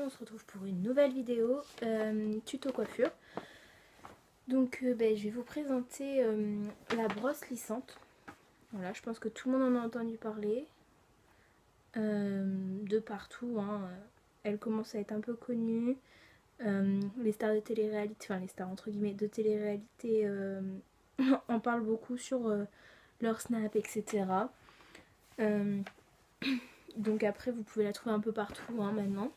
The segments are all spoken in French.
on se retrouve pour une nouvelle vidéo tuto coiffure. Donc je vais vous présenter la brosse lissante. Voilà, je pense que tout le monde en a entendu parler de partout, hein. Elle commence à être un peu connue. Les stars de télé-réalité, enfin les stars entre guillemets de télé-réalité en parlent beaucoup sur leur snap, etc. Donc après vous pouvez la trouver un peu partout, hein, maintenant.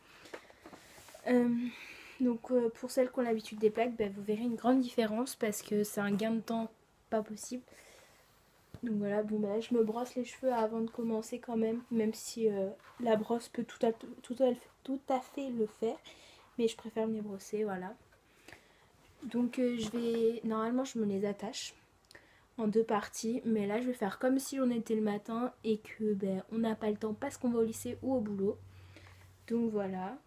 Donc pour celles qui ont l'habitude des plaques, vous verrez une grande différence parce que c'est un gain de temps pas possible. Donc voilà, bon là je me brosse les cheveux avant de commencer quand même si la brosse peut tout à fait le faire, mais je préfère me les brosser, voilà. Donc normalement je me les attache en deux parties, mais là je vais faire comme si on était le matin et que on n'a pas le temps parce qu'on va au lycée ou au boulot. Donc voilà.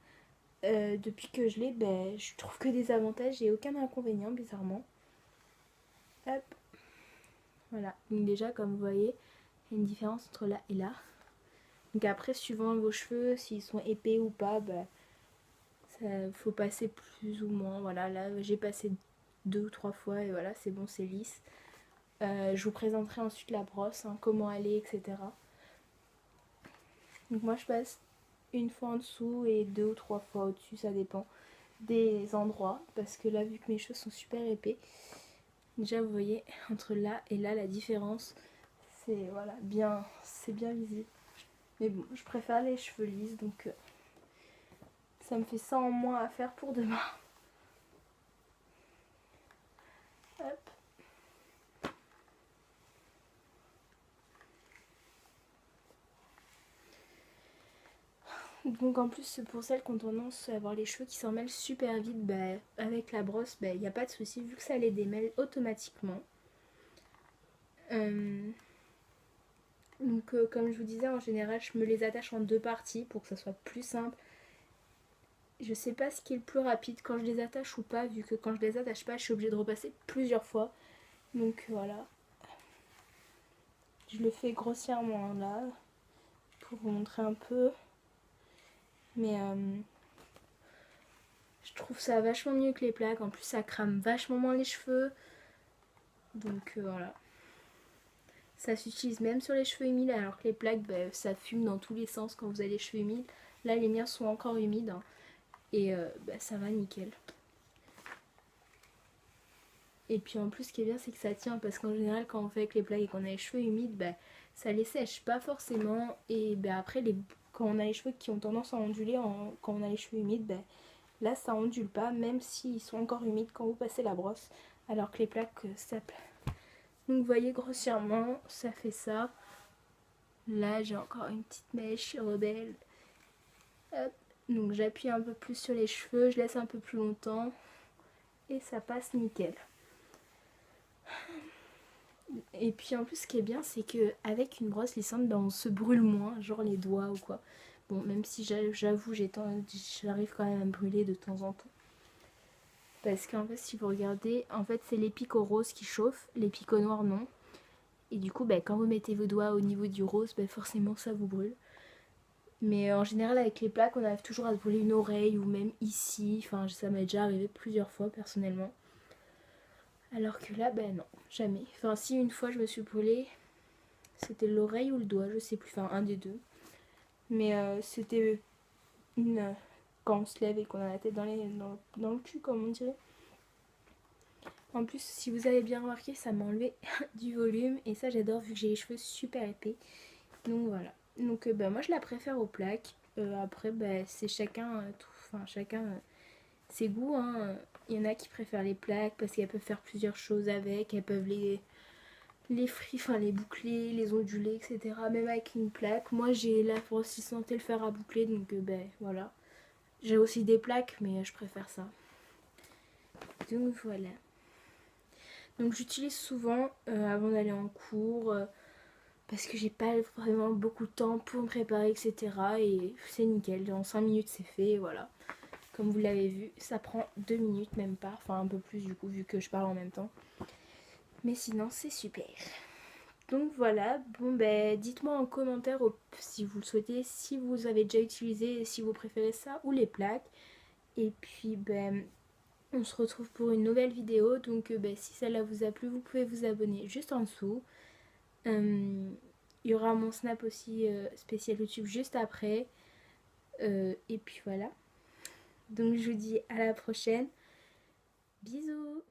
Depuis que je l'ai, je trouve que des avantages et aucun inconvénient, bizarrement. Hop. Voilà. Donc déjà, comme vous voyez, il y a une différence entre là et là. Donc après, suivant vos cheveux, s'ils sont épais ou pas, faut passer plus ou moins. Voilà, là, j'ai passé 2 ou 3 fois et voilà, c'est bon, c'est lisse. Je vous présenterai ensuite la brosse, hein, comment elle est, etc. Donc moi, je passe une fois en dessous et 2 ou 3 fois au-dessus, ça dépend des endroits, parce que là vu que mes cheveux sont super épais, déjà vous voyez entre là et là la différence, c'est voilà, c'est bien visible, mais bon, je préfère les cheveux lisses, donc ça me fait ça en moins à faire pour demain. Hop. Donc en plus pour celles qui ont tendance à avoir les cheveux qui s'en mêlent super vite, avec la brosse il n'y a pas de souci vu que ça les démêle automatiquement. Donc comme je vous disais, en général je me les attache en deux parties pour que ça soit plus simple. Je sais pas ce qui est le plus rapide quand je les attache ou pas, vu que quand je les attache pas je suis obligée de repasser plusieurs fois. Donc voilà. Je le fais grossièrement là pour vous montrer un peu. Mais je trouve ça vachement mieux que les plaques. En plus ça crame vachement moins les cheveux. Donc voilà. Ça s'utilise même sur les cheveux humides, alors que les plaques ça fume dans tous les sens quand vous avez les cheveux humides. Là les miens sont encore humides, hein, et ça va nickel. Et puis en plus ce qui est bien c'est que ça tient, parce qu'en général quand on fait avec les plaques et qu'on a les cheveux humides, ça les sèche pas forcément. Et après quand on a les cheveux qui ont tendance à onduler quand on a les cheveux humides, là ça ondule pas même s'ils sont encore humides quand vous passez la brosse, alors que les plaques ça plaît. Donc vous voyez grossièrement ça fait ça. Là j'ai encore une petite mèche rebelle. Hop. Donc j'appuie un peu plus sur les cheveux, je laisse un peu plus longtemps et ça passe nickel. Et puis en plus ce qui est bien c'est que avec une brosse lissante on se brûle moins, genre les doigts ou quoi. Bon, même si j'avoue j'arrive quand même à me brûler de temps en temps. Parce qu'en fait si vous regardez, en fait c'est les pics au rose qui chauffent, les pics au noir non. Et du coup quand vous mettez vos doigts au niveau du rose, forcément ça vous brûle. Mais en général avec les plaques on arrive toujours à se brûler une oreille ou même ici. Enfin ça m'est déjà arrivé plusieurs fois personnellement. Alors que là non, jamais. Enfin si une fois je me suis brûlée, c'était l'oreille ou le doigt, je sais plus, enfin un des deux. Mais c'était quand on se lève et qu'on a la tête dans le cul comme on dirait. En plus si vous avez bien remarqué ça m'a enlevé du volume et ça j'adore vu que j'ai les cheveux super épais. Donc voilà. Donc moi je la préfère aux plaques. Après c'est chacun ses goûts, hein. Il y en a qui préfèrent les plaques parce qu'elles peuvent faire plusieurs choses avec. Elles peuvent les les boucler, les onduler, etc. Même avec une plaque. Moi j'ai la brosse lissante et le fer à boucler, donc voilà. J'ai aussi des plaques mais je préfère ça. Donc voilà. Donc j'utilise souvent avant d'aller en cours. Parce que j'ai pas vraiment beaucoup de temps pour me préparer, etc. Et c'est nickel, en 5 minutes c'est fait, voilà. Comme vous l'avez vu, ça prend 2 minutes, même pas, enfin un peu plus du coup, vu que je parle en même temps. Mais sinon c'est super. Donc voilà, bon ben dites-moi en commentaire si vous le souhaitez, si vous avez déjà utilisé, si vous préférez ça ou les plaques. Et puis ben on se retrouve pour une nouvelle vidéo. Donc ben, si celle-là vous a plu, vous pouvez vous abonner juste en dessous. Il y aura mon snap aussi spécial YouTube juste après. Et puis voilà. Donc je vous dis à la prochaine. Bisous.